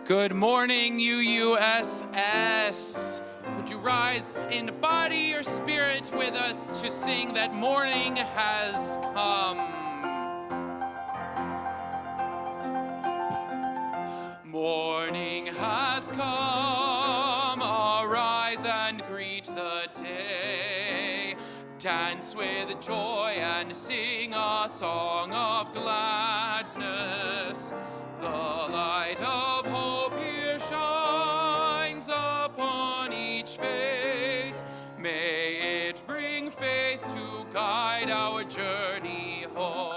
Good morning, UUSS. Would you rise in body or spirit with us to sing that morning has come? Morning has come, arise and greet the day. Dance with joy and sing a song of gladness. The light of hope here shines upon each face. May it bring faith to guide our journey home.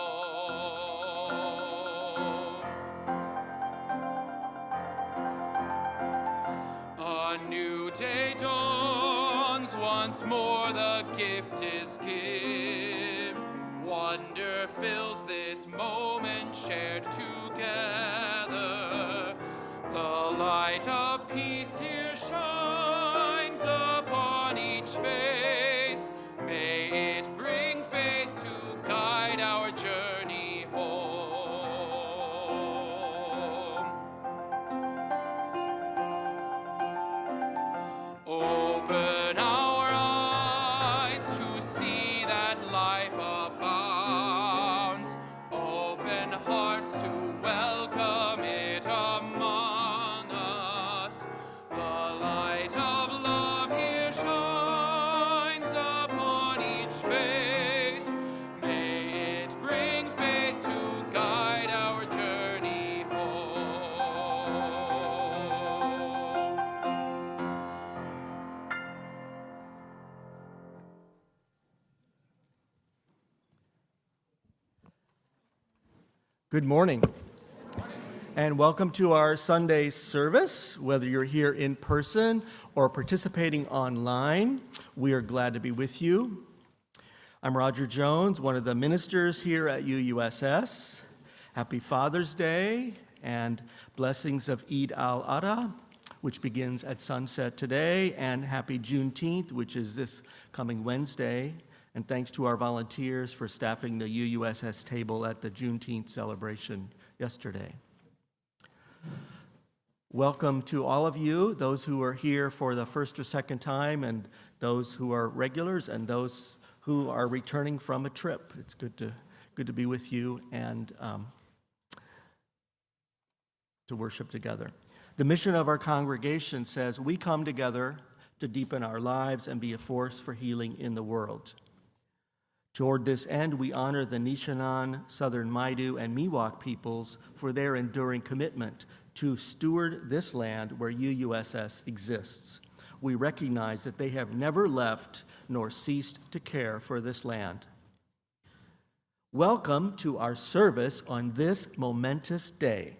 A new day dawns, once more the gift is given. Wonder fills this moment shared together. The light of peace here shines upon each face. May it bring faith to guide our journey home. Open our eyes to see that life abounds. Open hearts to welcome it among us. The light of love here shines upon each face. May it bring faith to guide our journey home. Good morning, and welcome to our Sunday service. Whether you're here in person or participating online, we are glad to be with you. I'm Roger Jones, one of the ministers here at UUSS. Happy Father's Day and blessings of Eid al-Adha, which begins at sunset today, and happy Juneteenth, which is this coming Wednesday. And thanks to our volunteers for staffing the UUSS table at the Juneteenth celebration yesterday. Welcome to all of you, those who are here for the first or second time, and those who are regulars, and those who are returning from a trip. It's good to be with you and to worship together. The mission of our congregation says we come together to deepen our lives and be a force for healing in the world. Toward this end, we honor the Nishanan, Southern Maidu, and Miwok peoples for their enduring commitment to steward this land where UUSS exists. We recognize that they have never left nor ceased to care for this land. Welcome to our service on this momentous day.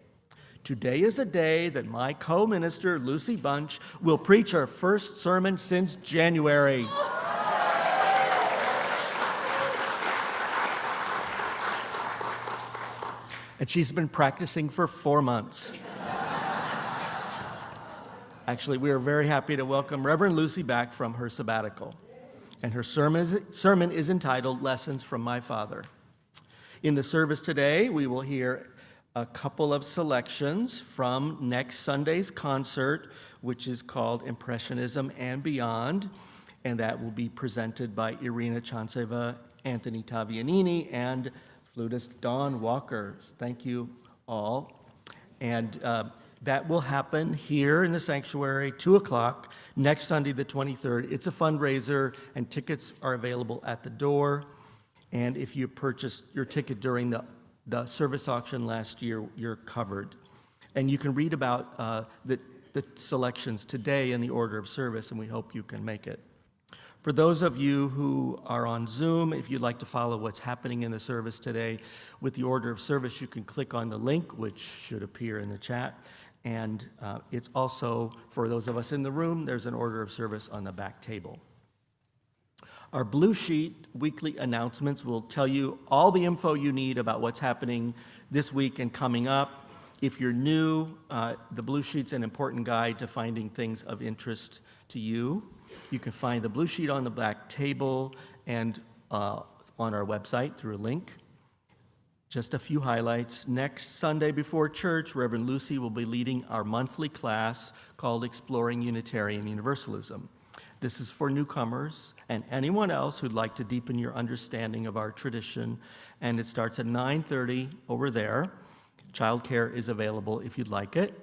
Today is a day that my co-minister, Lucy Bunch, will preach her first sermon since January. And she's been practicing for 4 months. Actually, we are very happy to welcome Reverend Lucy back from her sabbatical. And her sermon is entitled, Lessons from My Father. In the service today, we will hear a couple of selections from next Sunday's concert, which is called Impressionism and Beyond. And that will be presented by Irina, Tchantceva, Anthony Tavianini, and flutist Don Walker. Thank you all. And that will happen here in the sanctuary, 2 o'clock, next Sunday, the 23rd. It's a fundraiser, and tickets are available at the door. And if you purchased your ticket during the service auction last year, you're covered. And you can read about the selections today in the order of service, and we hope you can make it. For those of you who are on Zoom, if you'd like to follow what's happening in the service today with the order of service, you can click on the link, which should appear in the chat. And it's also, for those of us in the room, there's an order of service on the back table. Our Blue Sheet weekly announcements will tell you all the info you need about what's happening this week and coming up. If you're new, the Blue Sheet's an important guide to finding things of interest to you. You can find the Blue Sheet on the back table and on our website through a link. Just a few highlights. Next Sunday before church, Reverend Lucy will be leading our monthly class called Exploring Unitarian Universalism. This is for newcomers and anyone else who'd like to deepen your understanding of our tradition, and it starts at 9:30 over there. Childcare is available if you'd like it.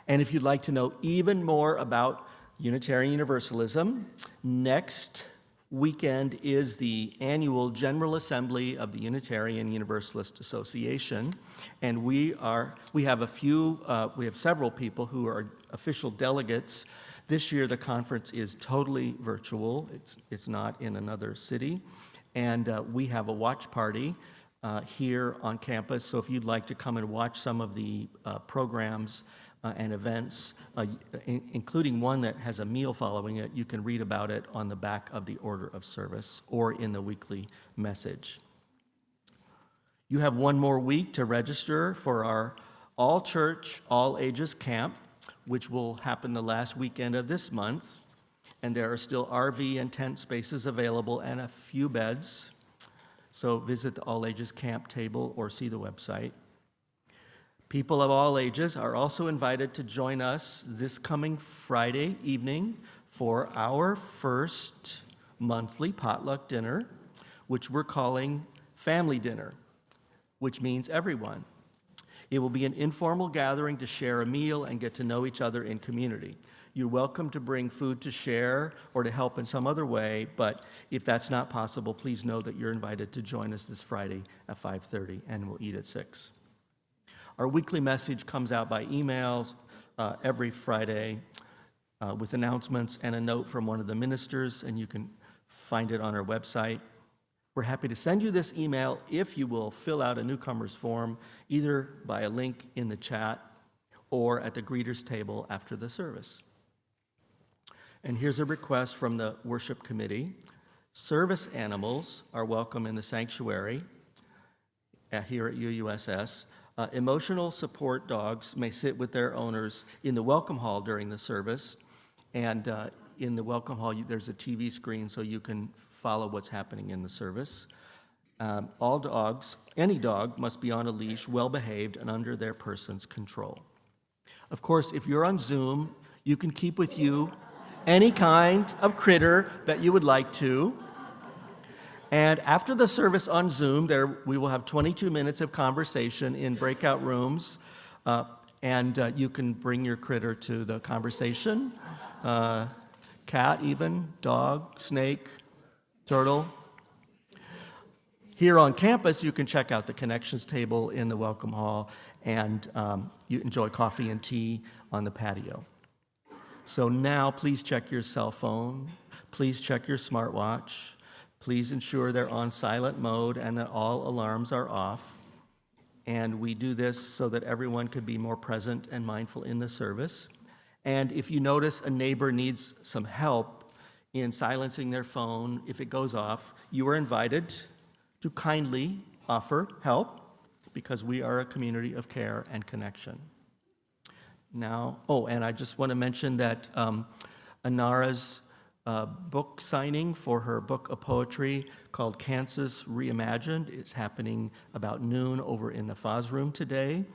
And if you'd like to know even more about Unitarian Universalism, next weekend is the annual General Assembly of the Unitarian Universalist Association, and we have several people who are official delegates. This year the conference is totally virtual. It's not in another city, and we have a watch party here on campus. So if you'd like to come and watch some of the programs and events, including one that has a meal following it, you can read about it on the back of the order of service or in the weekly message. You have one more week to register for our all-church, all-ages camp, which will happen the last weekend of this month. And there are still RV and tent spaces available and a few beds. So visit the all-ages camp table or see the website. People of all ages are also invited to join us this coming Friday evening for our first monthly potluck dinner, which we're calling Family Dinner, which means everyone. It will be an informal gathering to share a meal and get to know each other in community. You're welcome to bring food to share or to help in some other way, but if that's not possible, please know that you're invited to join us this Friday at 5:30, and we'll eat at 6. Our weekly message comes out by emails every Friday with announcements and a note from one of the ministers, and you can find it on our website. We're happy to send you this email if you will fill out a newcomer's form, either by a link in the chat or at the greeters table after the service. And here's a request from the worship committee. Service animals are welcome in the sanctuary here at UUSS. Emotional support dogs may sit with their owners in the welcome hall during the service, and in the welcome hall there's a TV screen so you can follow what's happening in the service. All dogs, any dog, must be on a leash, well-behaved, and under their person's control. Of course, if you're on Zoom, you can keep with you any kind of critter that you would like to. And after the service on Zoom, we will have 22 minutes of conversation in breakout rooms, and you can bring your critter to the conversation. Cat even, dog, snake, turtle. Here on campus, you can check out the connections table in the welcome hall, and you enjoy coffee and tea on the patio. So now please check your cell phone, please check your smartwatch, please ensure they're on silent mode and that all alarms are off. And we do this so that everyone could be more present and mindful in the service. And if you notice a neighbor needs some help in silencing their phone, if it goes off, you are invited to kindly offer help because we are a community of care and connection. Now, and I just want to mention that Anara's book signing for her book of poetry called Kansas Reimagined is happening about noon over in the Foz room today.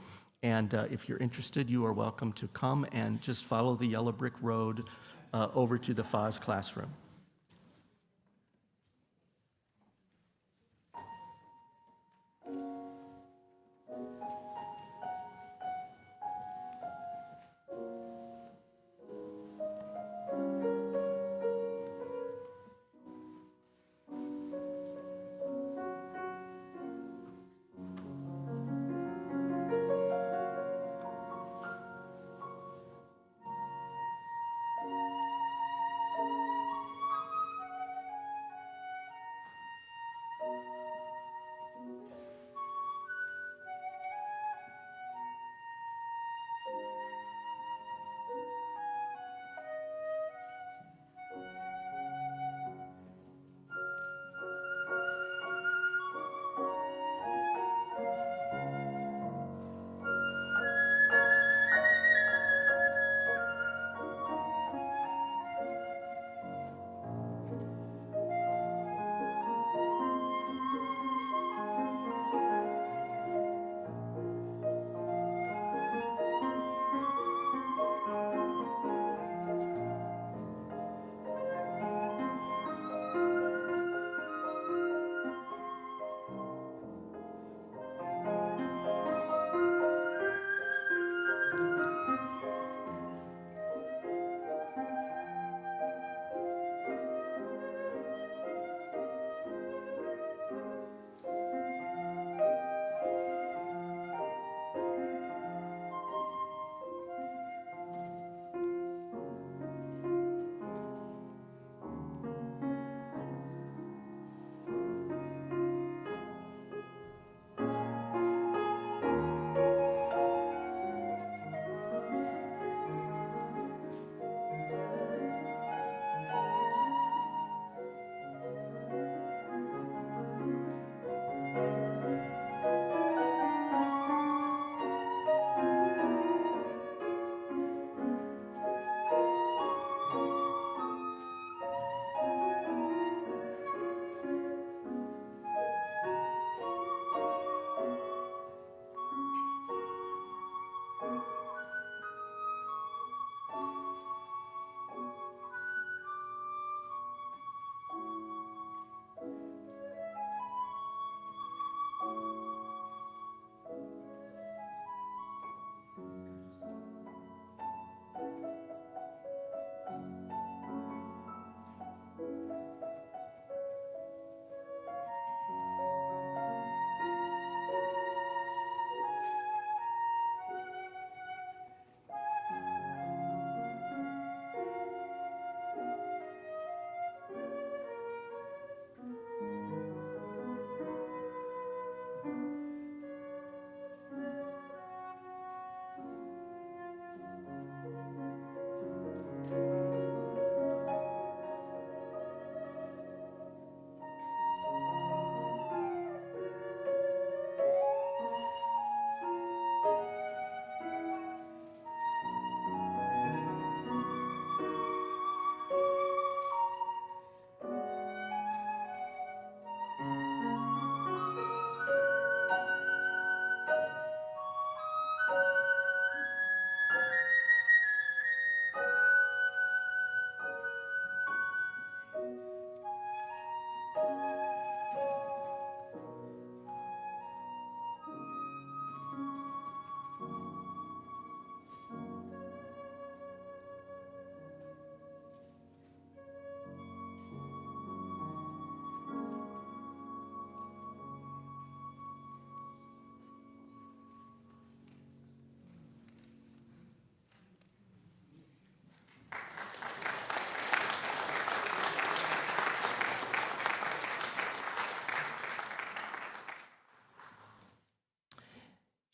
And if you're interested, you are welcome to come and just follow the yellow brick road over to the Foz classroom.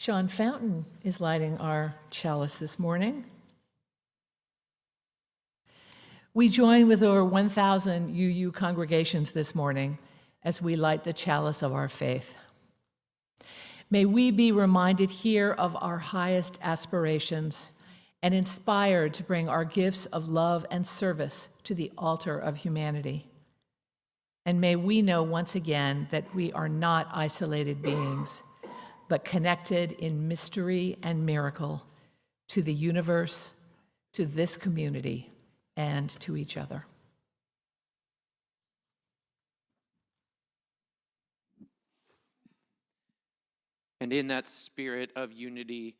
Sean Fountain is lighting our chalice this morning. We join with over 1,000 UU congregations this morning as we light the chalice of our faith. May we be reminded here of our highest aspirations and inspired to bring our gifts of love and service to the altar of humanity. And may we know once again that we are not isolated beings, but connected in mystery and miracle to the universe, to this community, and to each other. And in that spirit of unity,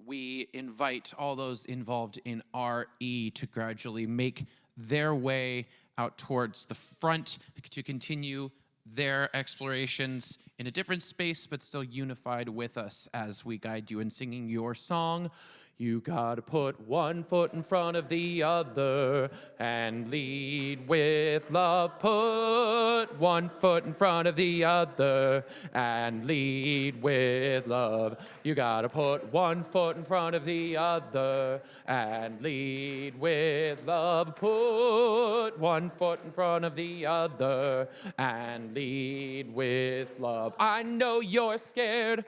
we invite all those involved in RE to gradually make their way out towards the front to continue their explorations in a different space, but still unified with us as we guide you in singing your song. You gotta put one foot in front of the other and lead with love. Put one foot in front of the other and lead with love. You gotta put one foot in front of the other and lead with love. Put one foot in front of the other and lead with love. I know you're scared,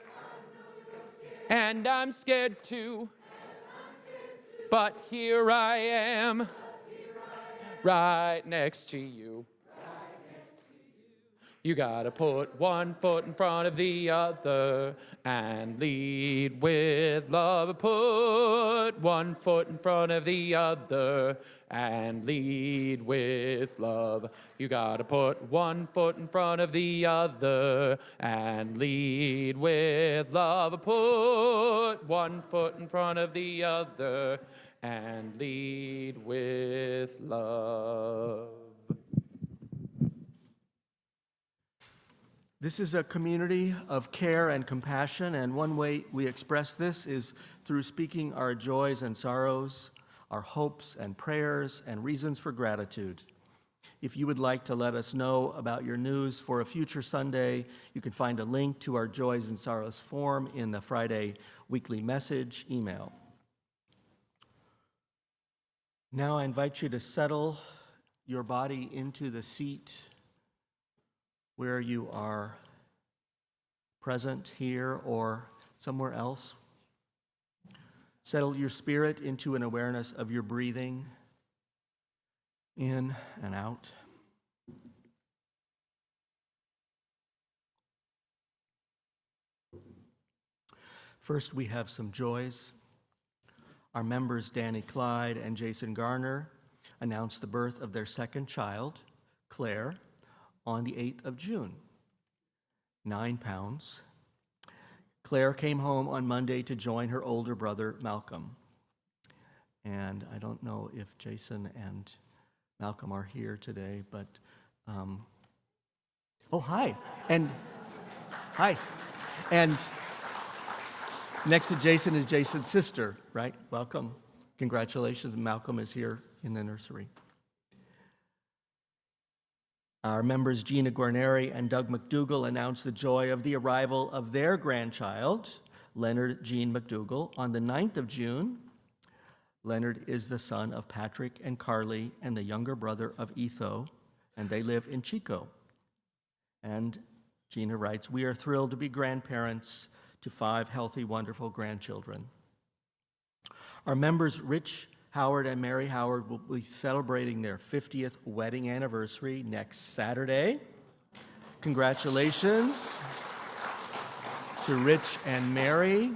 and I'm scared too. But here I am, right next to you. You gotta put one foot in front of the other and lead with love. Put one foot in front of the other and lead with love. You gotta put one foot in front of the other and lead with love. Put one foot in front of the other and lead with love. This is a community of care and compassion, and one way we express this is through speaking our joys and sorrows, our hopes and prayers, and reasons for gratitude. If you would like to let us know about your news for a future Sunday, you can find a link to our Joys and Sorrows form in the Friday weekly message email. Now I invite you to settle your body into the seat where you are present here or somewhere else. Settle your spirit into an awareness of your breathing in and out. First, we have some joys. Our members, Danny Clyde and Jason Garner, announced the birth of their second child, Claire, on the 8th of June, 9 pounds. Claire came home on Monday to join her older brother, Malcolm. And I don't know if Jason and Malcolm are here today, but, oh, hi. And, hi. And next to Jason is Jason's sister, right? Welcome. Congratulations. Malcolm is here in the nursery. Our members Gina Guarneri and Doug McDougall announced the joy of the arrival of their grandchild, Leonard Jean McDougall, on the 9th of June. Leonard is the son of Patrick and Carly and the younger brother of Etho, and they live in Chico. And Gina writes, "We are thrilled to be grandparents to 5 healthy, wonderful grandchildren." Our members Rich Howard and Mary Howard will be celebrating their 50th wedding anniversary next Saturday. Congratulations to Rich and Mary,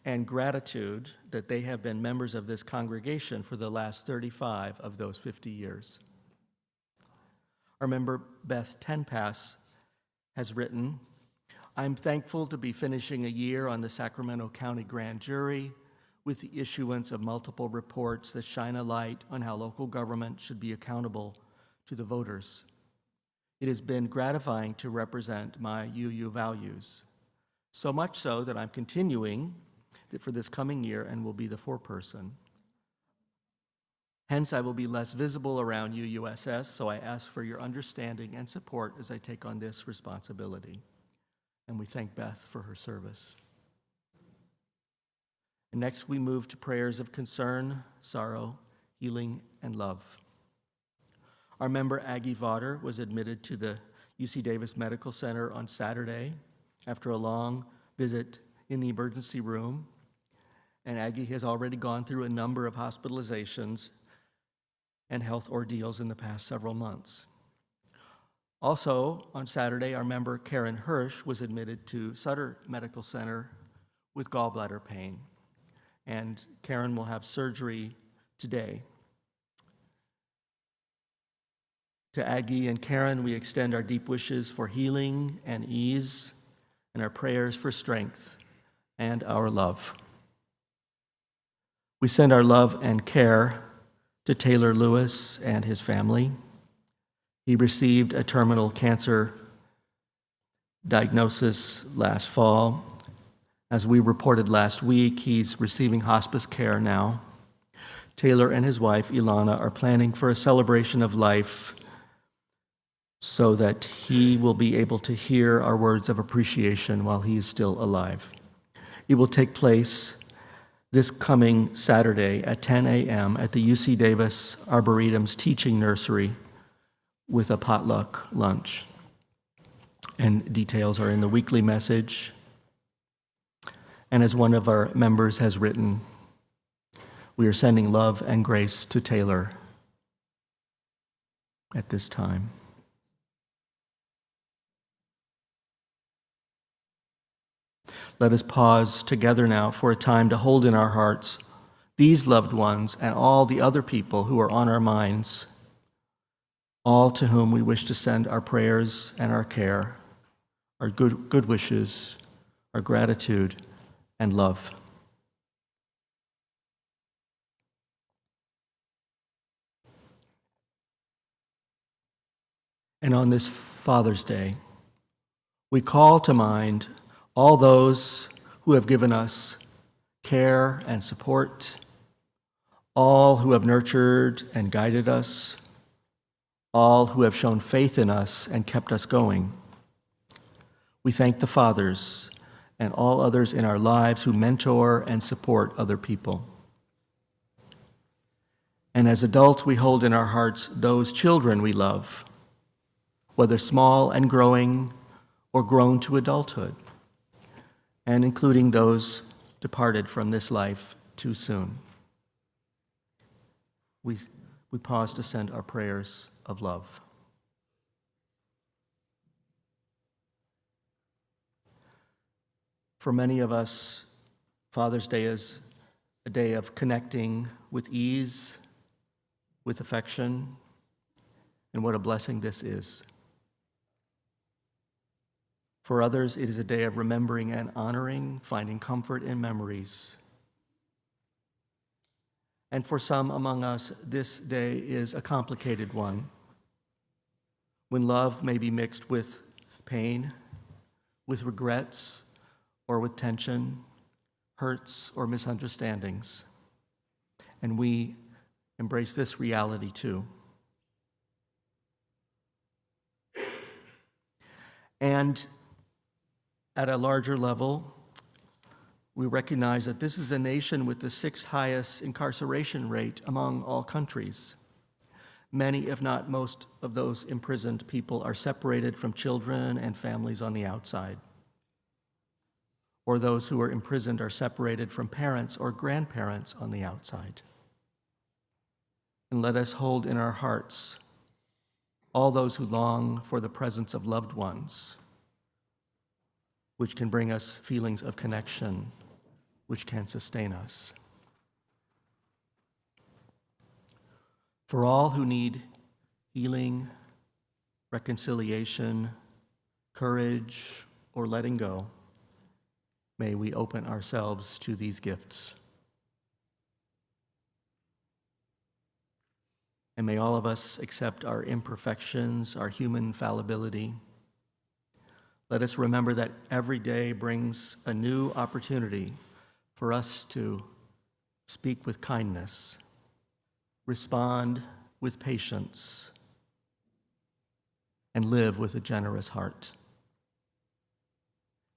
and gratitude that they have been members of this congregation for the last 35 of those 50 years. Our member Beth Tenpass has written, "I'm thankful to be finishing a year on the Sacramento County Grand Jury with the issuance of multiple reports that shine a light on how local government should be accountable to the voters. It has been gratifying to represent my UU values, so much so that I'm continuing for this coming year and will be the foreperson. Hence, I will be less visible around UUSS, so I ask for your understanding and support as I take on this responsibility." And we thank Beth for her service. And next we move to prayers of concern, sorrow, healing, and love. Our member Aggie Vaughter was admitted to the UC Davis Medical Center on Saturday after a long visit in the emergency room. And Aggie has already gone through a number of hospitalizations and health ordeals in the past several months. Also, on Saturday, our member Karen Hirsch was admitted to Sutter Medical Center with gallbladder pain. And Karen will have surgery today. To Aggie and Karen, we extend our deep wishes for healing and ease, and our prayers for strength and our love. We send our love and care to Taylor Lewis and his family. He received a terminal cancer diagnosis last fall. As we reported last week, he's receiving hospice care now. Taylor and his wife, Ilana, are planning for a celebration of life so that he will be able to hear our words of appreciation while he is still alive. It will take place this coming Saturday at 10 a.m. at the UC Davis Arboretum's teaching nursery with a potluck lunch. And details are in the weekly message. And as one of our members has written, we are sending love and grace to Taylor at this time. Let us pause together now for a time to hold in our hearts these loved ones and all the other people who are on our minds, all to whom we wish to send our prayers and our care, our good wishes, our gratitude, and love. And on this Father's Day, we call to mind all those who have given us care and support, all who have nurtured and guided us, all who have shown faith in us and kept us going. We thank the fathers and all others in our lives who mentor and support other people. And as adults, we hold in our hearts those children we love, whether small and growing or grown to adulthood, and including those departed from this life too soon. We pause to send our prayers of love. For many of us, Father's Day is a day of connecting with ease, with affection, and what a blessing this is. For others, it is a day of remembering and honoring, finding comfort in memories. And for some among us, this day is a complicated one, when love may be mixed with pain, with regrets, or with tension, hurts, or misunderstandings. And we embrace this reality too. And at a larger level, we recognize that this is a nation with the 6th highest incarceration rate among all countries. Many, if not most, of those imprisoned people are separated from children and families on the outside. Or those who are imprisoned are separated from parents or grandparents on the outside. And let us hold in our hearts all those who long for the presence of loved ones, which can bring us feelings of connection, which can sustain us. For all who need healing, reconciliation, courage, or letting go, may we open ourselves to these gifts. And may all of us accept our imperfections, our human fallibility. Let us remember that every day brings a new opportunity for us to speak with kindness, respond with patience, and live with a generous heart.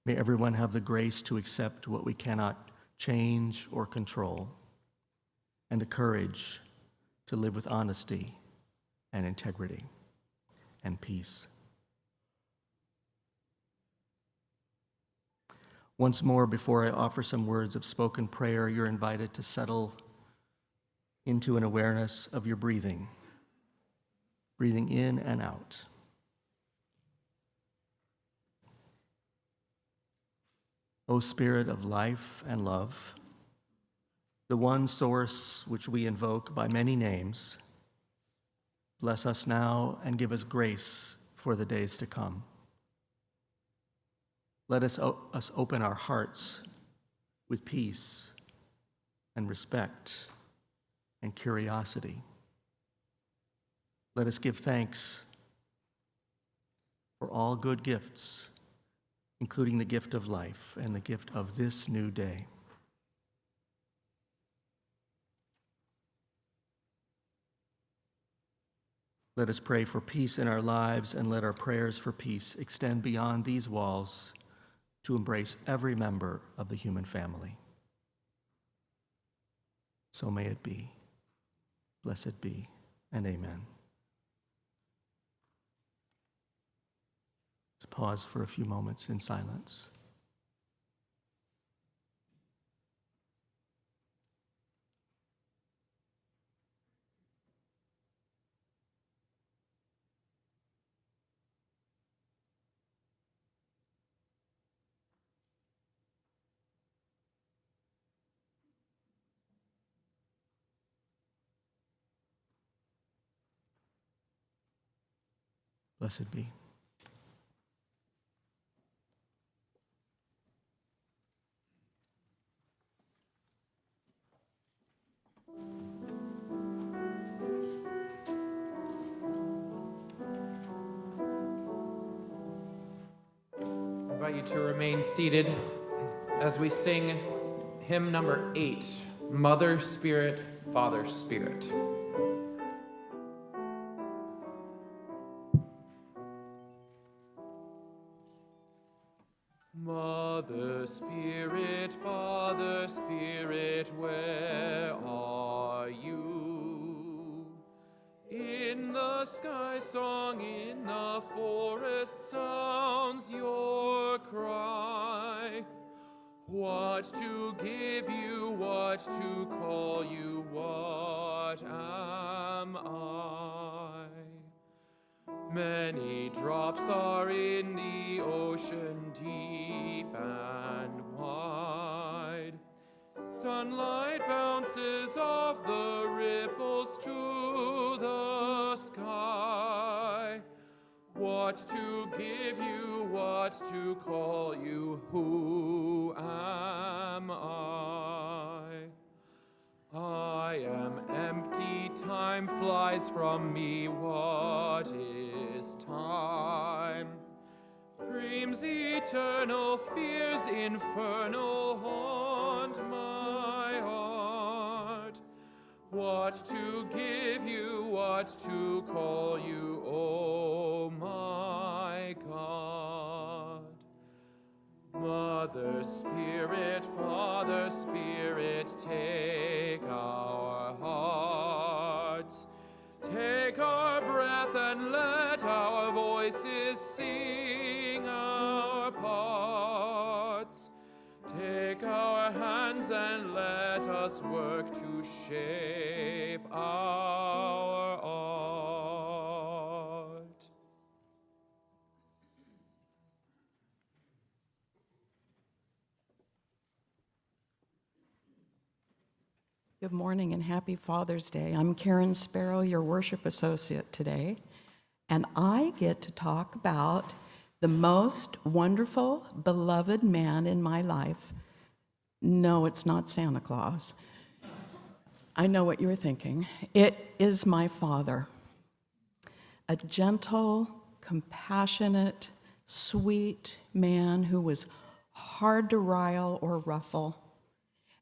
May everyone have the grace to accept what we cannot change, or control, and the courage to live with honesty and integrity and peace. Once more, before I offer some words of spoken prayer, you're invited to settle into an awareness of your breathing in and out. O Spirit of life and love, the one source which we invoke by many names, bless us now and give us grace for the days to come. Let us open our hearts with peace and respect and curiosity. Let us give thanks for all good gifts, including the gift of life and the gift of this new day. Let us pray for peace in our lives, and let our prayers for peace extend beyond these walls to embrace every member of the human family. So may it be. Blessed be, and amen. Let's pause for a few moments in silence. Blessed be. I invite you to remain seated as we sing hymn number 8, Mother Spirit, Father Spirit. Mother Spirit, Father Spirit, where are you? In the sky song, in the forest sounds your cry. What to give you, what to call you, what am I? Many drops are in the ocean deep and wide. Sunlight bounces off the ripples to the sky. What to give you, what to call you, who am I? I am empty, time flies from me, what is time? Dreams eternal, fears infernal haunt my heart. What to give you, what to call you, oh my God. Mother Spirit, Father Spirit, take our hearts. Take our breath and let our voices sing our parts. Take our hands and let us work to shape our art. Good morning and happy Father's Day. I'm Karen Sparrow, your worship associate today, and I get to talk about the most wonderful, beloved man in my life. No, it's not Santa Claus. I know what you're thinking. It is my father, a gentle, compassionate, sweet man who was hard to rile or ruffle,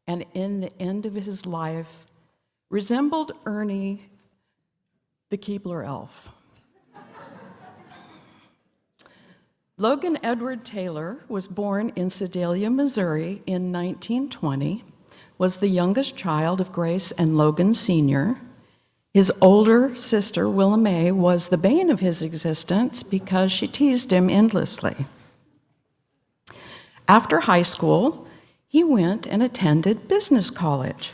and in the end of his life, resembled Ernie, the Keebler elf. Logan Edward Taylor was born in Sedalia, Missouri in 1920, was the youngest child of Grace and Logan Sr. His older sister, Willa Mae, was the bane of his existence because she teased him endlessly. After high school, he went and attended business college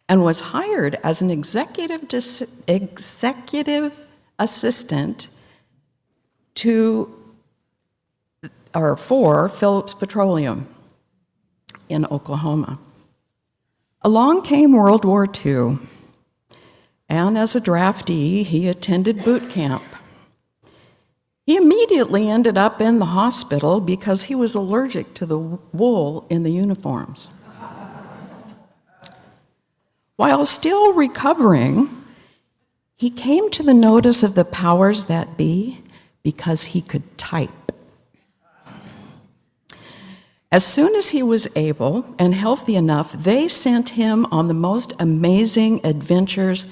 and was hired as an executive assistant for Phillips Petroleum in Oklahoma. Along came World War II, and as a draftee, he attended boot camp. He immediately ended up in the hospital because he was allergic to the wool in the uniforms. While still recovering, he came to the notice of the powers that be because he could type. As soon as he was able and healthy enough, they sent him on the most amazing adventures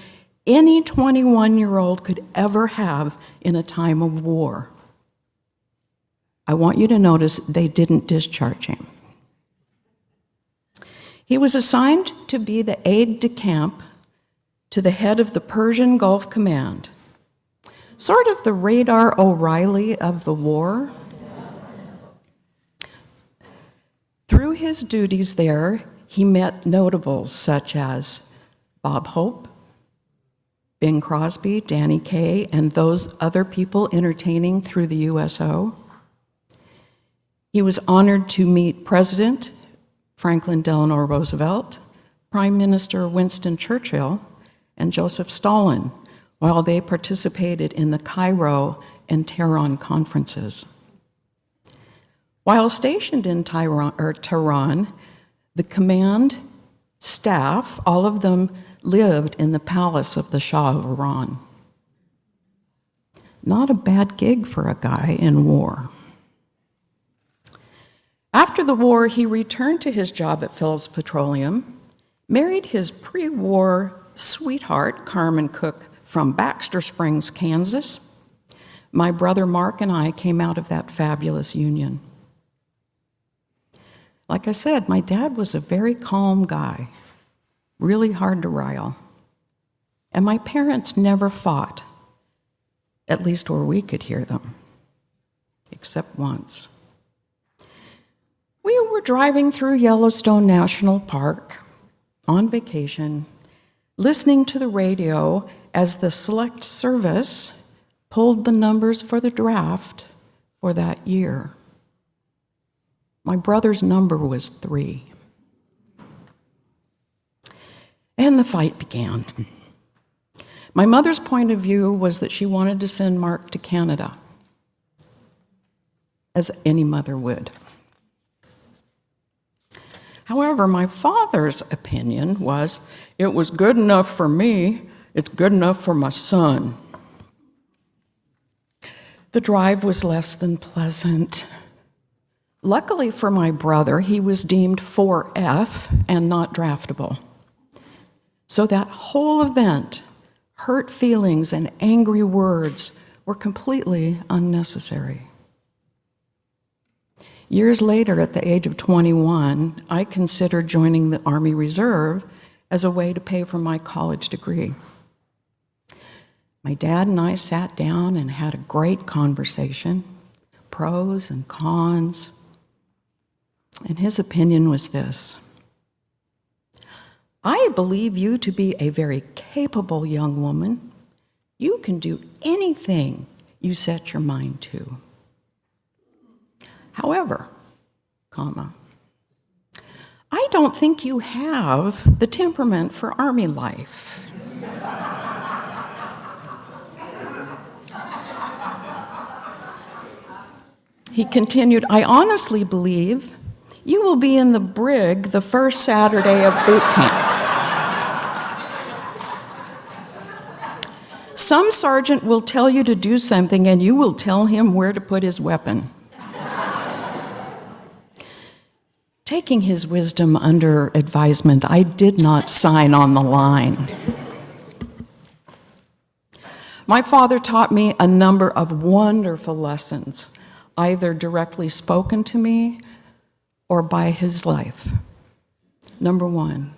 any 21-year-old could ever have in a time of war. I want you to notice they didn't discharge him. He was assigned to be the aide-de-camp to the head of the Persian Gulf Command, sort of the Radar O'Reilly of the war. Through his duties there, he met notables such as Bob Hope, Bing Crosby, Danny Kaye, and those other people entertaining through the USO. He was honored to meet President Franklin Delano Roosevelt, Prime Minister Winston Churchill, and Joseph Stalin while they participated in the Cairo and Tehran conferences. While stationed in Tehran, the command staff, all of them lived in the palace of the Shah of Iran. Not a bad gig for a guy in war. After the war, he returned to his job at Phillips Petroleum, married his pre-war sweetheart, Carmen Cook, from Baxter Springs, Kansas. My brother Mark and I came out of that fabulous union. Like I said, my dad was a very calm guy, really hard to rile. And my parents never fought, at least where we could hear them, except once. We were driving through Yellowstone National Park on vacation, listening to the radio as the Select Service pulled the numbers for the draft for that year. My brother's number was 3. And the fight began. My mother's point of view was that she wanted to send Mark to Canada, as any mother would. However, my father's opinion was, it was good enough for me, it's good enough for my son. The drive was less than pleasant. Luckily for my brother, he was deemed 4F and not draftable. So that whole event, hurt feelings and angry words, were completely unnecessary. Years later, at the age of 21, I considered joining the Army Reserve as a way to pay for my college degree. My dad and I sat down and had a great conversation, pros and cons. And his opinion was this: I believe you to be a very capable young woman. You can do anything you set your mind to. However, I don't think you have the temperament for Army life. He continued, I honestly believe you will be in the brig the first Saturday of boot camp. Some sergeant will tell you to do something and you will tell him where to put his weapon. Taking his wisdom under advisement, I did not sign on the line. My father taught me a number of wonderful lessons either directly spoken to me or by his life. Number one,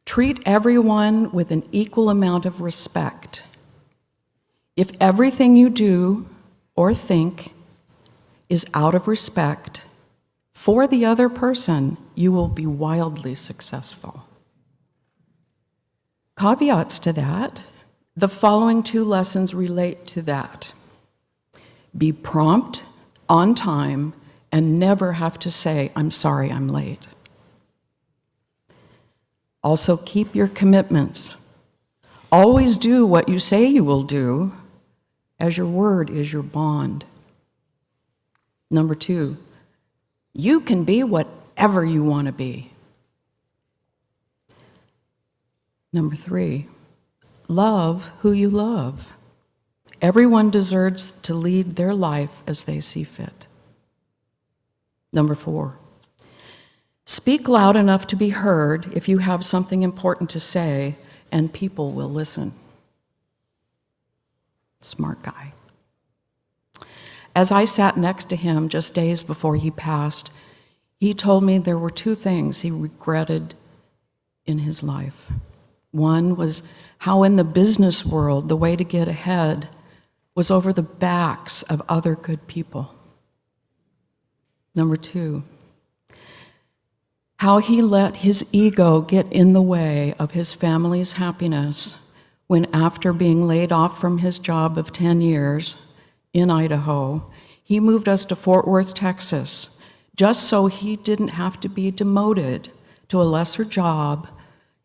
treat everyone with an equal amount of respect. If everything you do or think is out of respect for the other person, you will be wildly successful. Caveats to that, the following two lessons relate to that. Be prompt, on time, and never have to say, "I'm sorry, I'm late." Also, keep your commitments. Always do what you say you will do, as your word is your bond. Number two, you can be whatever you want to be. Number three, love who you love. Everyone deserves to lead their life as they see fit. Number four, speak loud enough to be heard if you have something important to say, and people will listen. Smart guy. As I sat next to him just days before he passed, he told me there were two things he regretted in his life. One was how in the business world, the way to get ahead was over the backs of other good people. Number two, how he let his ego get in the way of his family's happiness when, after being laid off from his job of 10 years in Idaho, he moved us to Fort Worth, Texas, just so he didn't have to be demoted to a lesser job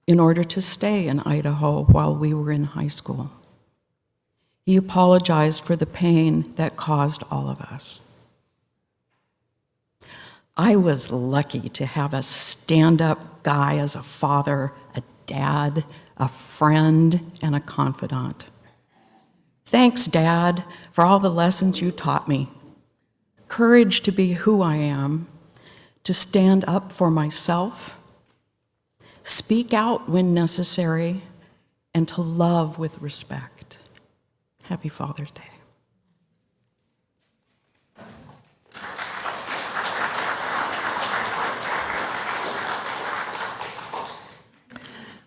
in order to stay in Idaho while we were in high school. He apologized for the pain that caused all of us. I was lucky to have a stand-up guy as a father, a dad, a friend, and a confidant. Thanks, Dad, for all the lessons you taught me. Courage to be who I am, to stand up for myself, speak out when necessary, and to love with respect. Happy Father's Day.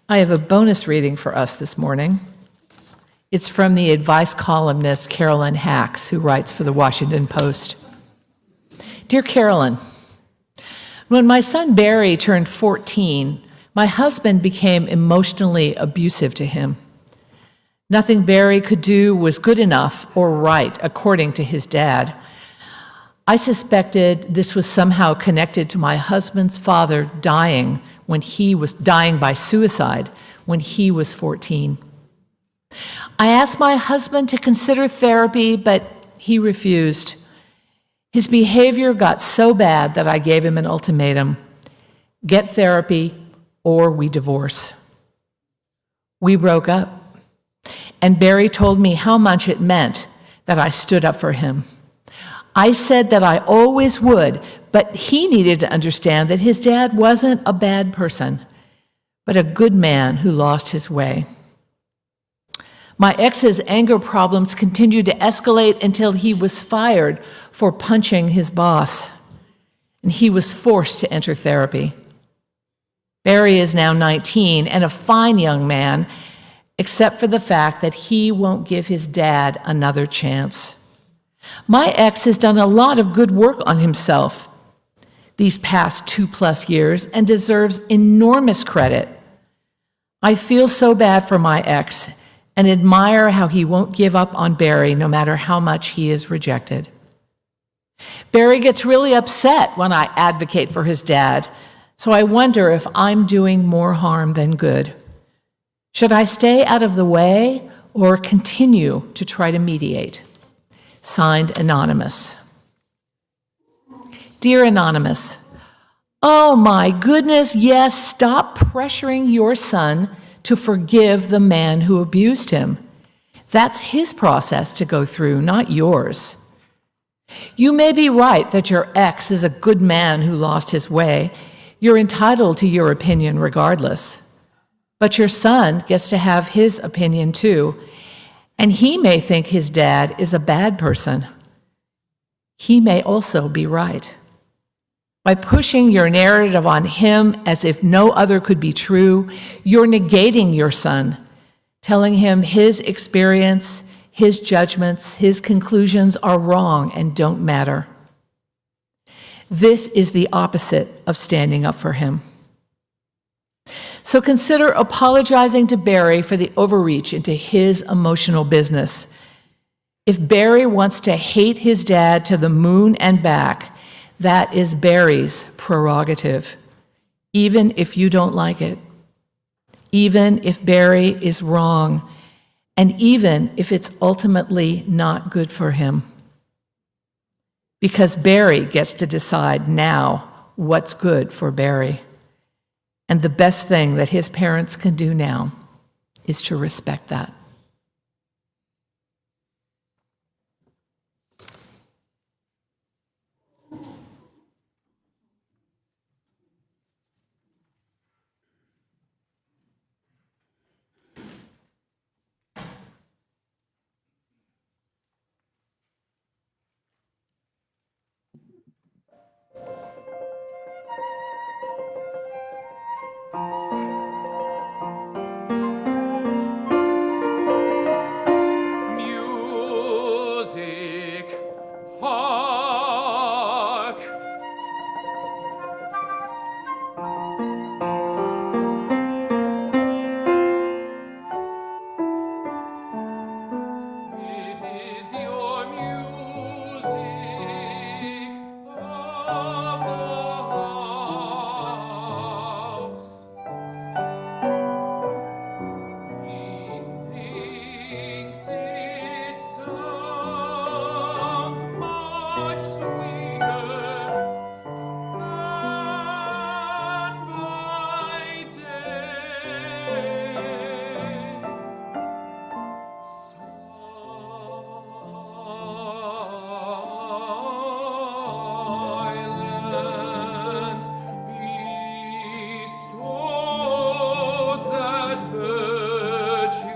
I have a bonus reading for us this morning. It's from the advice columnist Carolyn Hacks, who writes for the Washington Post. Dear Carolyn, when my son Barry turned 14, my husband became emotionally abusive to him. Nothing Barry could do was good enough or right, according to his dad. I suspected this was somehow connected to my husband's father dying by suicide when he was 14. I asked my husband to consider therapy, but he refused. His behavior got so bad that I gave him an ultimatum: get therapy or we divorce. We broke up, and Barry told me how much it meant that I stood up for him. I said that I always would, but he needed to understand that his dad wasn't a bad person, but a good man who lost his way. My ex's anger problems continued to escalate until he was fired for punching his boss, and he was forced to enter therapy. Barry is now 19 and a fine young man, except for the fact that he won't give his dad another chance. My ex has done a lot of good work on himself these past 2+ years and deserves enormous credit. I feel so bad for my ex and admire how he won't give up on Barry no matter how much he is rejected. Barry gets really upset when I advocate for his dad, so I wonder if I'm doing more harm than good. Should I stay out of the way or continue to try to mediate? Signed, Anonymous. Dear Anonymous, oh my goodness, yes, stop pressuring your son to forgive the man who abused him. That's his process to go through, not yours. You may be right that your ex is a good man who lost his way. You're entitled to your opinion regardless. But your son gets to have his opinion too, and he may think his dad is a bad person. he may also be right. By pushing your narrative on him as if no other could be true, you're negating your son, telling him his experience, his judgments, his conclusions are wrong and don't matter. This is the opposite of standing up for him. So consider apologizing to Barry for the overreach into his emotional business. If Barry wants to hate his dad to the moon and back, that is Barry's prerogative, even if you don't like it, even if Barry is wrong, and even if it's ultimately not good for him. Because Barry gets to decide now what's good for Barry. And the best thing that his parents can do now is to respect that. Music, hark! It is your music of the house. Methinks it sounds much sweeter than by day. Silence bestows that virtue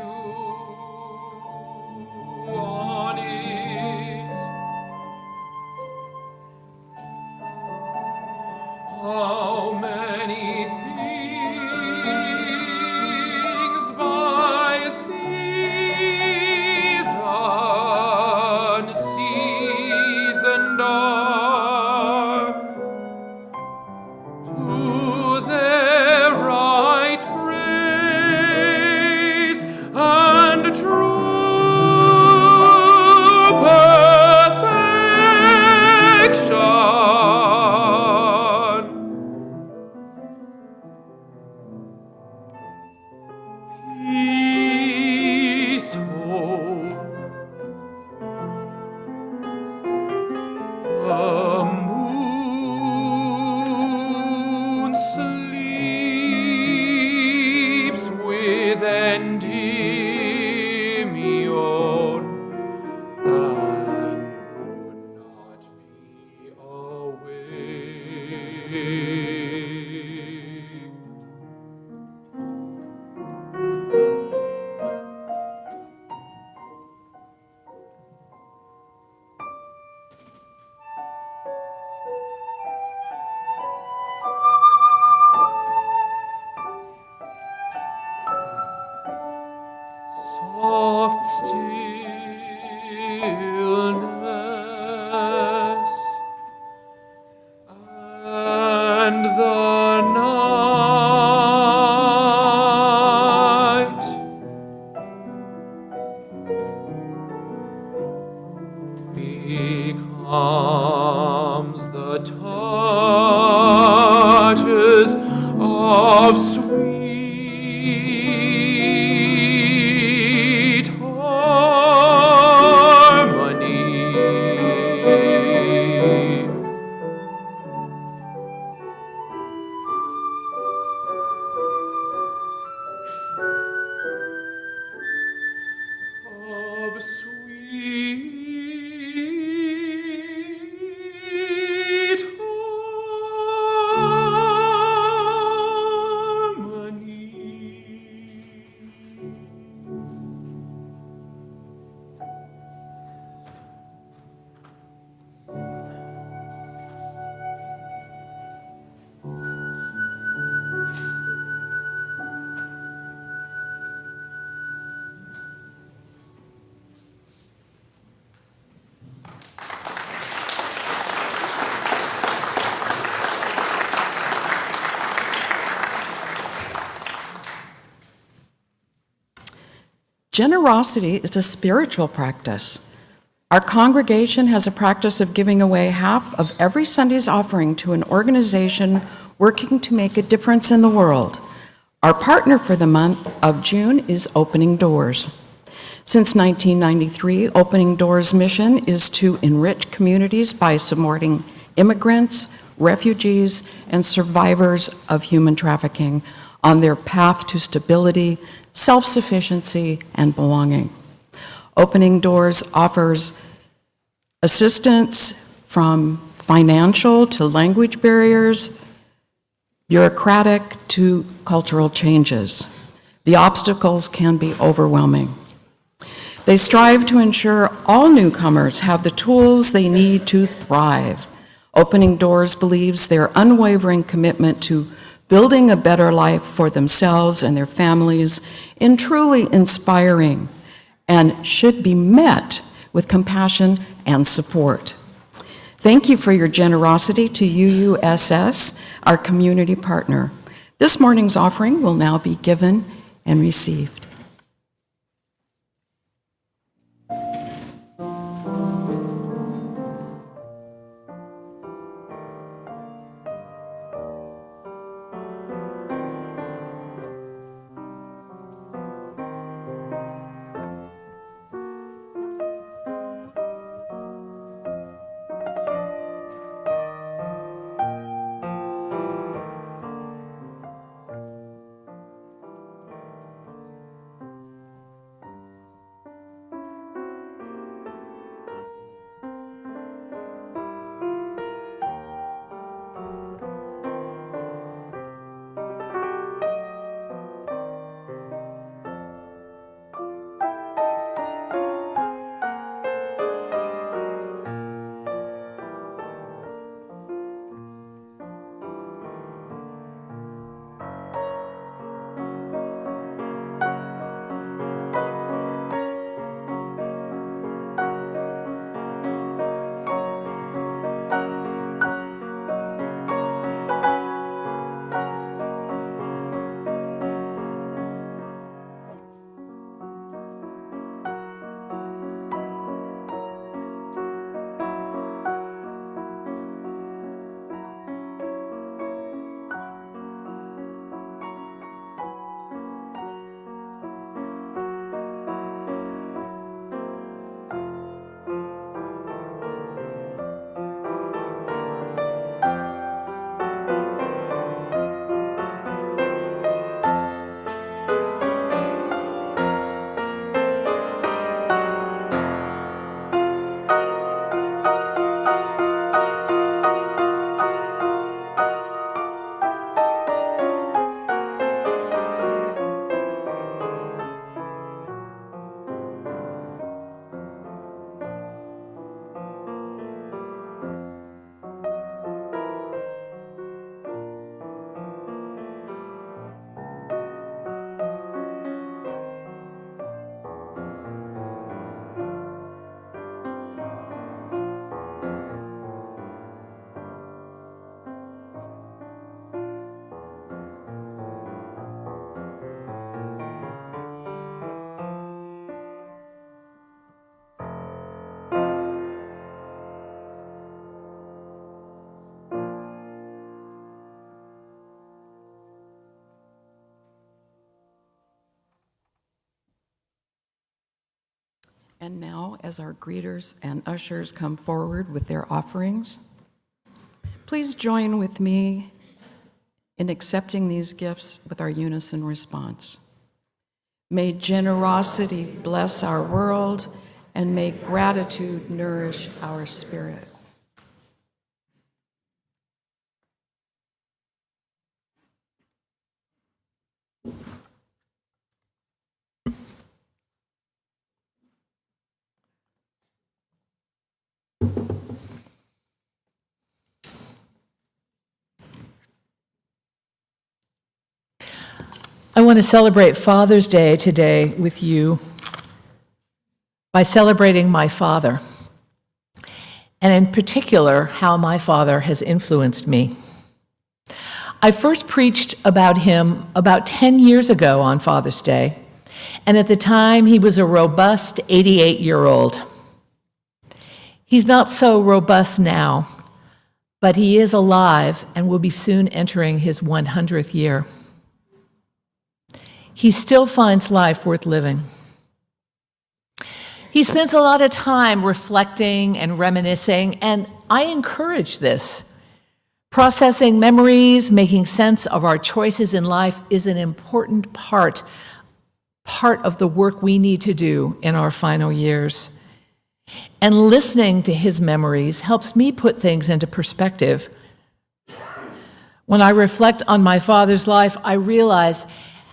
on it. How many things by season seasoned are, to their right praise and true perfection. Peace, hope, the moon sleeps with Endymion and would not be awake. Soft stillness and the night becomes the touches of sweet harmony. Of sweet harmony. Generosity is a spiritual practice. Our congregation has a practice of giving away half of every Sunday's offering to an organization working to make a difference in the world. Our partner for the month of June is Opening Doors. Since 1993, Opening Doors' mission is to enrich communities by supporting immigrants, refugees, and survivors of human trafficking on their path to stability, self-sufficiency, and belonging. Opening Doors offers assistance from financial to language barriers, bureaucratic to cultural changes. The obstacles can be overwhelming. They strive to ensure all newcomers have the tools they need to thrive. Opening Doors believes their unwavering commitment to building a better life for themselves and their families in truly inspiring and should be met with compassion and support. Thank you for your generosity to UUSS, our community partner. This morning's offering will now be given and received. And now, as our greeters and ushers come forward with their offerings, please join with me in accepting these gifts with our unison response. May generosity bless our world, and may gratitude nourish our spirit. I want to celebrate Father's Day today with you by celebrating my father, and in particular, how my father has influenced me. I first preached about him about 10 years ago on Father's Day, And at the time, he was a robust 88-year-old. He's not so robust now, but he is alive and will be soon entering his 100th year. He still finds life worth living. He spends a lot of time reflecting and reminiscing, and I encourage this. Processing memories, making sense of our choices in life is an important part of the work we need to do in our final years. And listening to his memories helps me put things into perspective. When I reflect on my father's life, I realize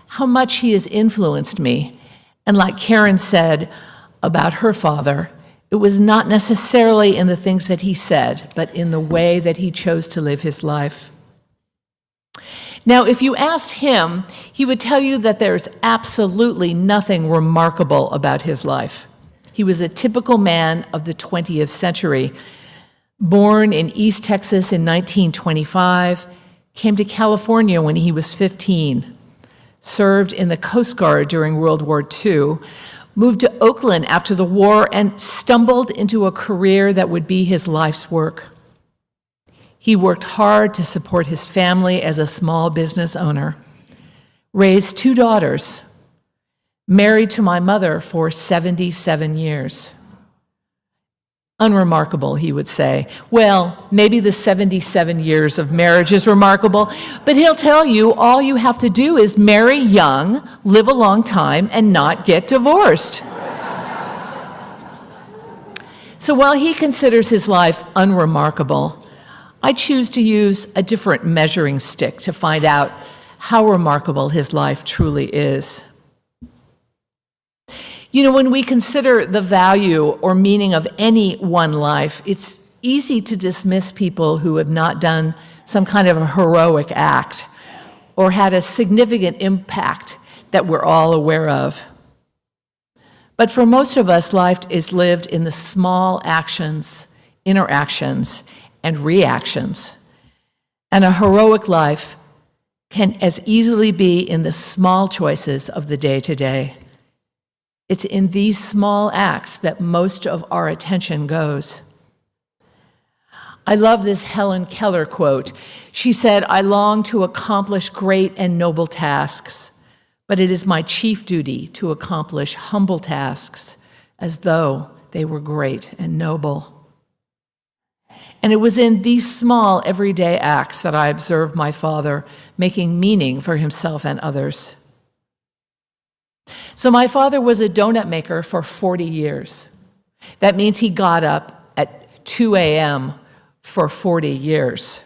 how much he has influenced me. And like Karen said about her father, it was not necessarily in the things that he said, but in the way that he chose to live his life. Now, if you asked him, he would tell you that there's absolutely nothing remarkable about his life. He was a typical man of the 20th century, born in East Texas in 1925, came to California when he was 15, served in the Coast Guard during World War II, moved to Oakland after the war, and stumbled into a career that would be his life's work. He worked hard to support his family as a small business owner, raised 2 daughters, married to my mother for 77 years. Unremarkable, he would say. Well, maybe the 77 years of marriage is remarkable, but he'll tell you all you have to do is marry young, live a long time, and not get divorced. So while he considers his life unremarkable, I choose to use a different measuring stick to find out how remarkable his life truly is. You know, when we consider the value or meaning of any one life, it's easy to dismiss people who have not done some kind of a heroic act or had a significant impact that we're all aware of. But for most of us, life is lived in the small actions, interactions, and reactions. And a heroic life can as easily be in the small choices of the day-to-day. It's in these small acts that most of our attention goes. I love this Helen Keller quote. She said, "I long to accomplish great and noble tasks, but it is my chief duty to accomplish humble tasks as though they were great and noble." And it was in these small, everyday acts that I observed my father making meaning for himself and others. So my father was a donut maker for 40 years. That means he got up at 2 a.m. for 40 years.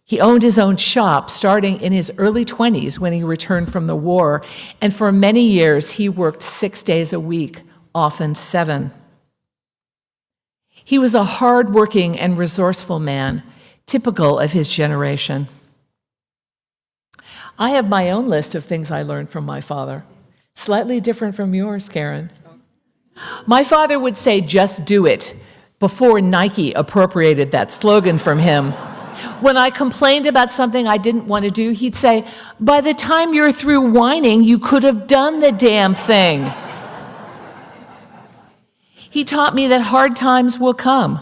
He owned his own shop starting in his early 20s when he returned from the war, and for many years he worked 6 days a week, often 7. He was a hard-working and resourceful man, typical of his generation. I have my own list of things I learned from my father, slightly different from yours, Karen. My father would say, "Just do it," before Nike appropriated that slogan from him. When I complained about something I didn't want to do, he'd say, "By the time you're through whining, you could have done the damn thing." He taught me that hard times will come,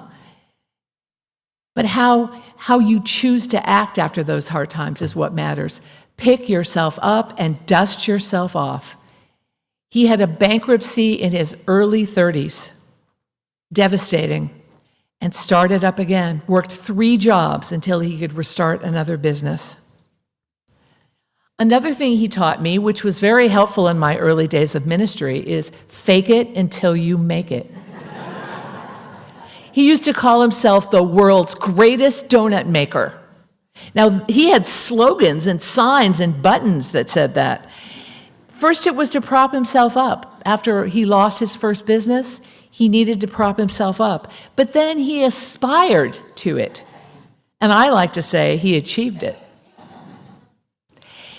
but how you choose to act after those hard times is what matters. Pick yourself up and dust yourself off. He had a bankruptcy in his early 30s, devastating, and started up again, worked 3 jobs until he could restart another business. Another thing he taught me, which was very helpful in my early days of ministry, is fake it until you make it. He used to call himself the world's greatest donut maker. Now, he had slogans and signs and buttons that said that. First, it was to prop himself up. After he lost his first business, he needed to prop himself up. But then he aspired to it. And I like to say he achieved it.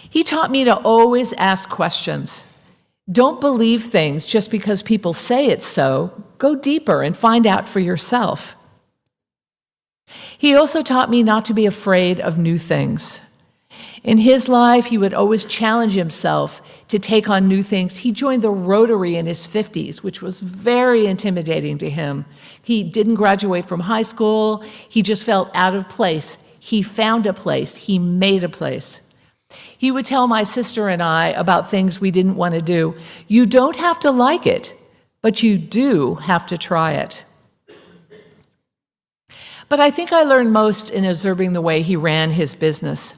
He taught me to always ask questions. Don't believe things just because people say it's so. Go deeper and find out for yourself. He also taught me not to be afraid of new things. In his life, he would always challenge himself to take on new things. He joined the Rotary in his 50s, which was very intimidating to him. He didn't graduate from high school. He just felt out of place. He found a place. He made a place. He would tell my sister and I about things we didn't want to do. You don't have to like it, but you do have to try it. But I think I learned most in observing the way he ran his business.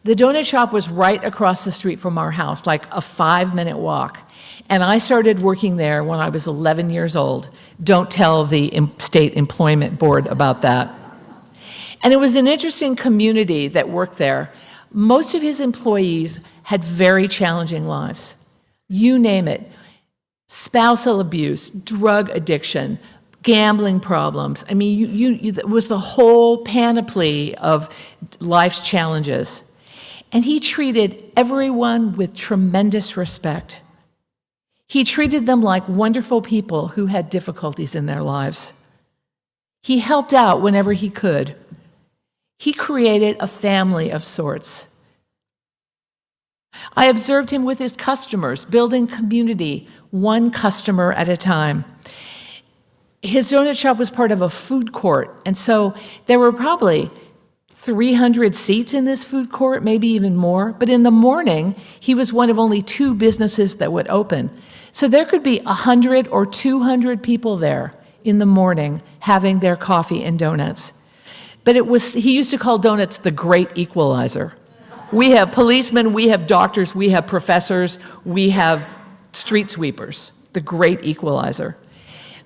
The donut shop was right across the street from our house, like a 5-minute walk. And I started working there when I was 11 years old. Don't tell the state employment board about that. And it was an interesting community that worked there. Most of his employees had very challenging lives. You name it. Spousal abuse, drug addiction, gambling problems. I mean, it was the whole panoply of life's challenges. And he treated everyone with tremendous respect. He treated them like wonderful people who had difficulties in their lives. He helped out whenever he could. He created a family of sorts. I observed him with his customers, building community, one customer at a time. His donut shop was part of a food court, and so there were probably 300 seats in this food court, maybe even more. But in the morning, he was one of only 2 businesses that would open. So there could be 100 or 200 people there in the morning having their coffee and donuts. But he used to call donuts the great equalizer. We have policemen, we have doctors, we have professors, we have street sweepers, the great equalizer.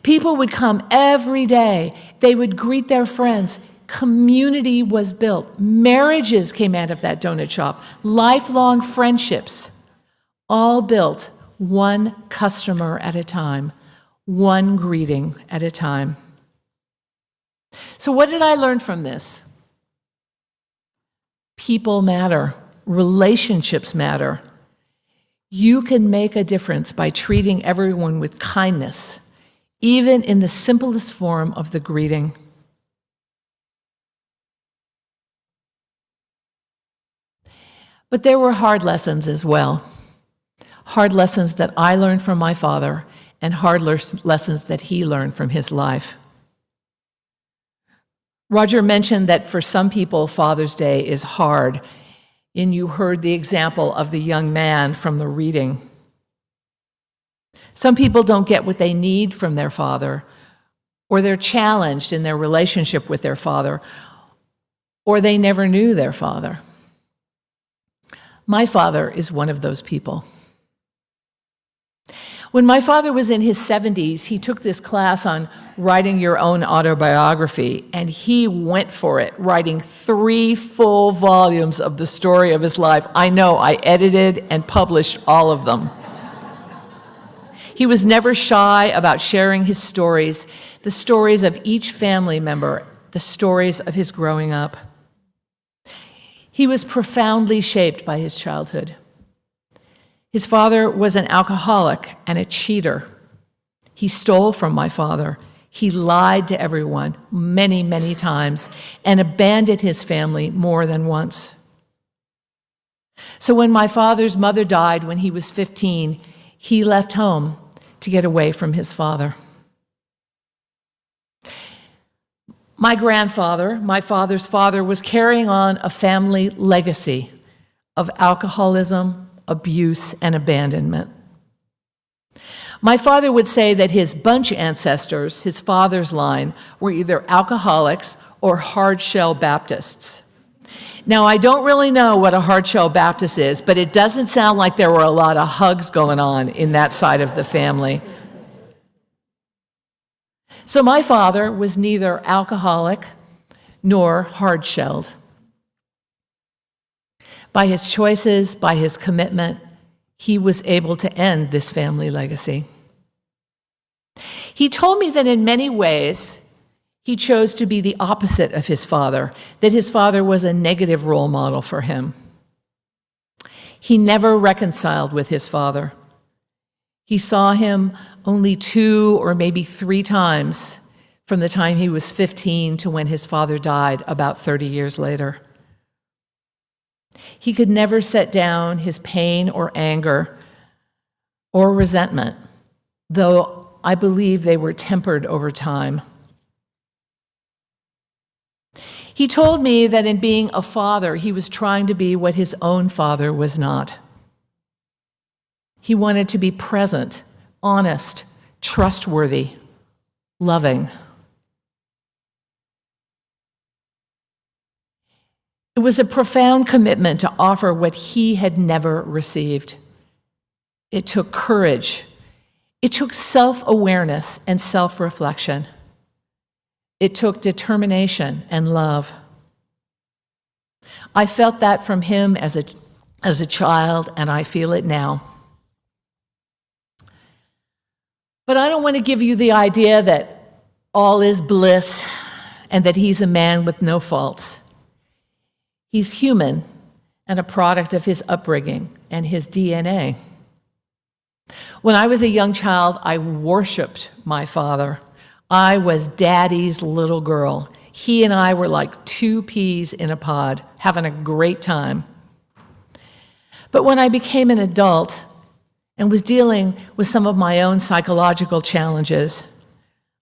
People would come every day. They would greet their friends. Community was built. Marriages came out of that donut shop. Lifelong friendships, all built one customer at a time, one greeting at a time. So what did I learn from this? People matter. Relationships matter. You can make a difference by treating everyone with kindness, even in the simplest form of the greeting. But there were hard lessons as well. Hard lessons that I learned from my father and hard lessons that he learned from his life. Roger mentioned that for some people, Father's Day is hard, and you heard the example of the young man from the reading. Some people don't get what they need from their father, or they're challenged in their relationship with their father, or they never knew their father. My father is one of those people. When my father was in his 70s, he took this class on writing your own autobiography, and he went for it, writing 3 full volumes of the story of his life. I know, I edited and published all of them. He was never shy about sharing his stories, the stories of each family member, the stories of his growing up. He was profoundly shaped by his childhood. His father was an alcoholic and a cheater. He stole from my father. He lied to everyone many, many times and abandoned his family more than once. So when my father's mother died when he was 15, he left home to get away from his father. My grandfather, my father's father, was carrying on a family legacy of alcoholism, abuse, and abandonment. My father would say that his bunch ancestors, his father's line, were either alcoholics or hard-shell Baptists. Now, I don't really know what a hard-shell Baptist is, but it doesn't sound like there were a lot of hugs going on in that side of the family. So my father was neither alcoholic nor hard-shelled. By his choices, by his commitment, he was able to end this family legacy. He told me that in many ways, he chose to be the opposite of his father, that his father was a negative role model for him. He never reconciled with his father. He saw him only 2 or maybe 3 times from the time he was 15 to when his father died about 30 years later. He could never set down his pain or anger or resentment, though I believe they were tempered over time. He told me that in being a father, he was trying to be what his own father was not. He wanted to be present, honest, trustworthy, loving. It was a profound commitment to offer what he had never received. It took courage. It took self-awareness and self-reflection. It took determination and love. I felt that from him as a child, and I feel it now. But I don't want to give you the idea that all is bliss and that he's a man with no faults. He's human and a product of his upbringing and his DNA. When I was a young child, I worshiped my father. I was Daddy's little girl. He and I were like two peas in a pod, having a great time. But when I became an adult and was dealing with some of my own psychological challenges,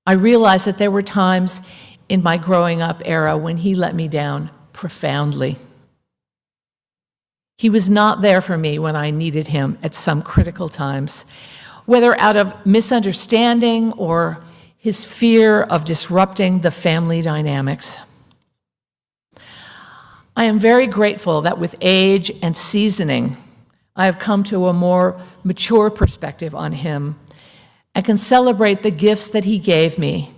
I realized that there were times in my growing up era when he let me down profoundly. He was not there for me when I needed him at some critical times, whether out of misunderstanding or his fear of disrupting the family dynamics. I am very grateful that with age and seasoning, I have come to a more mature perspective on him and can celebrate the gifts that he gave me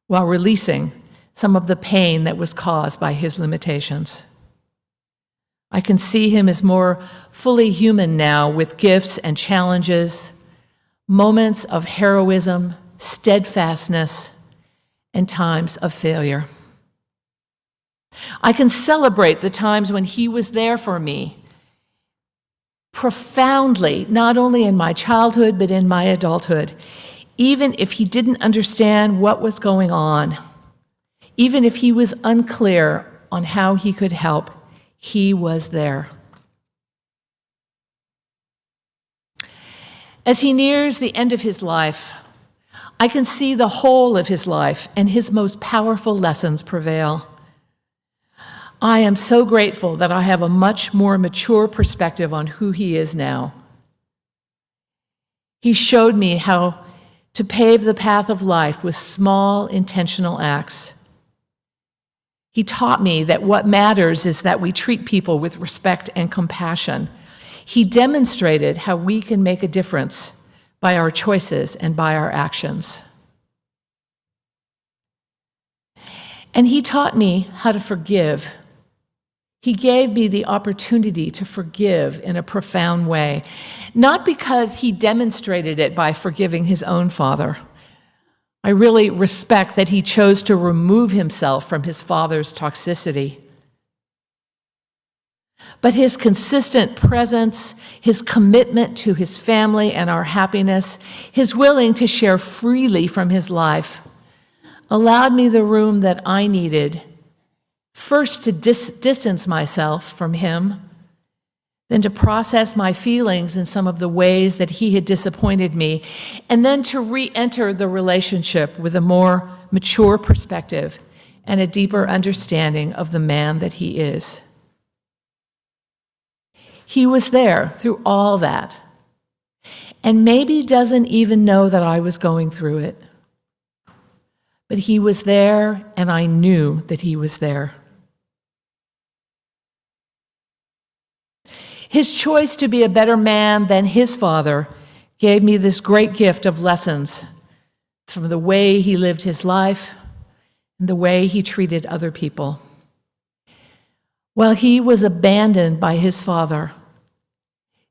while releasing some of the pain that was caused by his limitations. I can see him as more fully human now with gifts and challenges, moments of heroism, steadfastness, and times of failure. I can celebrate the times when he was there for me profoundly, not only in my childhood, but in my adulthood, even if he didn't understand what was going on, even if he was unclear on how he could help, he was there. As he nears the end of his life, I can see the whole of his life and his most powerful lessons prevail. I am so grateful that I have a much more mature perspective on who he is now. He showed me how to pave the path of life with small, intentional acts. He taught me that what matters is that we treat people with respect and compassion. He demonstrated how we can make a difference by our choices and by our actions. And he taught me how to forgive. He gave me the opportunity to forgive in a profound way, not because he demonstrated it by forgiving his own father. I really respect that he chose to remove himself from his father's toxicity. But his consistent presence, his commitment to his family and our happiness, his willing to share freely from his life, allowed me the room that I needed, first to distance myself from him, then to process my feelings in some of the ways that he had disappointed me, and then to re-enter the relationship with a more mature perspective and a deeper understanding of the man that he is. He was there through all that, and maybe doesn't even know that I was going through it. But he was there, and I knew that he was there. His choice to be a better man than his father gave me this great gift of lessons from the way he lived his life and the way he treated other people. While he was abandoned by his father,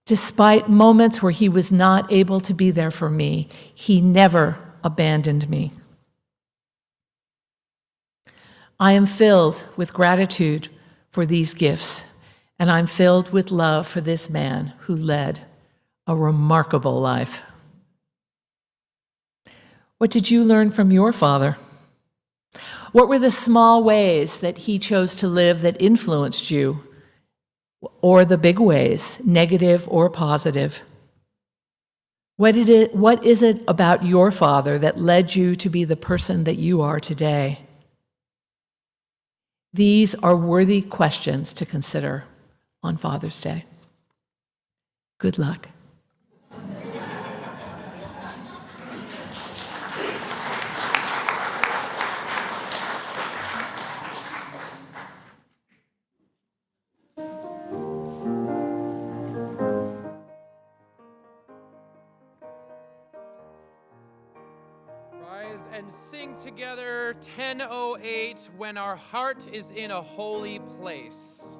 despite moments where he was not able to be there for me, he never abandoned me. I am filled with gratitude for these gifts, and I'm filled with love for this man who led a remarkable life. What did you learn from your father? What were the small ways that he chose to live that influenced you or the big ways, negative or positive? What is it about your father that led you to be the person that you are today? These are worthy questions to consider on Father's Day. Good luck. Rise and sing together 10:08, When Our Heart is in a Holy Place.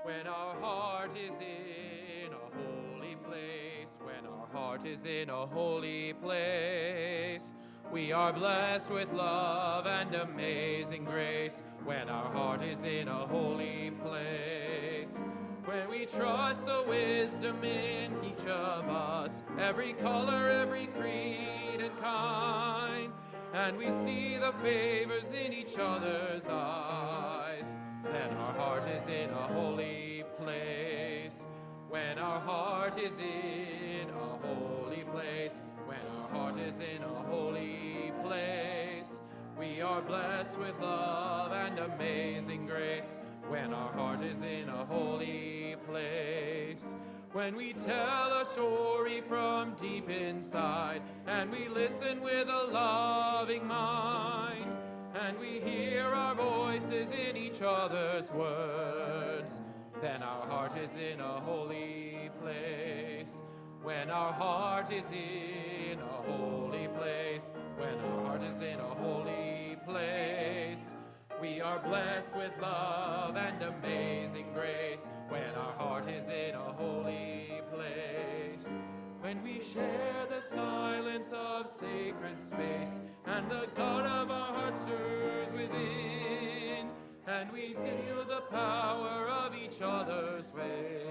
When our heart is in a holy place, when our heart is in a holy place, we are blessed with love and amazing grace. When our heart is in a holy place, when we trust the wisdom in each of us, every color, every creed and kind, and we see the favors in each other's eyes, then our heart is in a holy place. When our heart is in a holy place, when our heart is in a holy place, we are blessed with love and amazing grace. When our heart is in a holy place, when we tell a story from deep inside, and we listen with a loving mind, and we hear our voices in each other's words, then our heart is in a holy place. When our heart is in a holy place, when our heart is in a holy place, we are blessed with love and amazing grace. When our heart is in a holy place, when we share the silence of sacred space, and the God of our heart stirs within, and we feel the power of each other's way,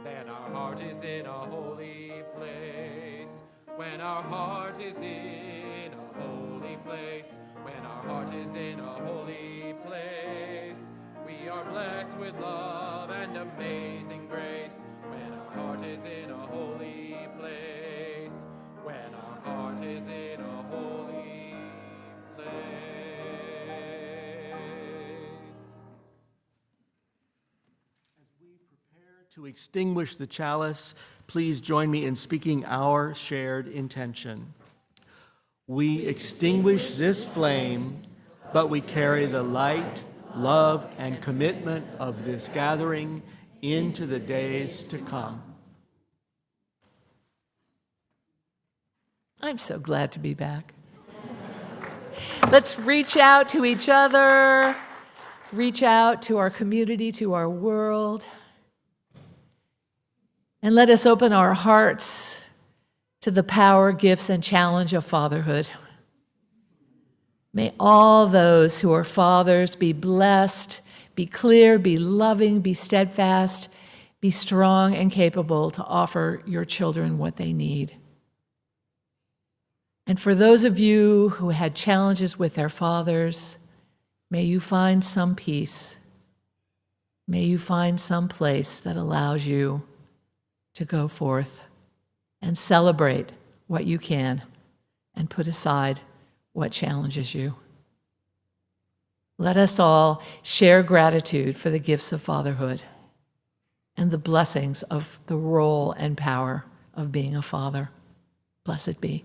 then our heart is in a holy place. When our heart is in a holy place, when our heart is in a holy place, we are blessed with love and amazing grace. When our heart is in a holy place, when our heart is in a holy place. To extinguish the chalice, please join me in speaking our shared intention. We extinguish this flame, but we carry the light, love, and commitment of this gathering into the days to come. I'm so glad to be back. Let's reach out to each other, reach out to our community, to our world, and let us open our hearts to the power, gifts, and challenge of fatherhood. May all those who are fathers be blessed, be clear, be loving, be steadfast, be strong and capable to offer your children what they need. And for those of you who had challenges with their fathers, may you find some peace. May you find some place that allows you to go forth and celebrate what you can and put aside what challenges you. Let us all share gratitude for the gifts of fatherhood and the blessings of the role and power of being a father. Blessed be.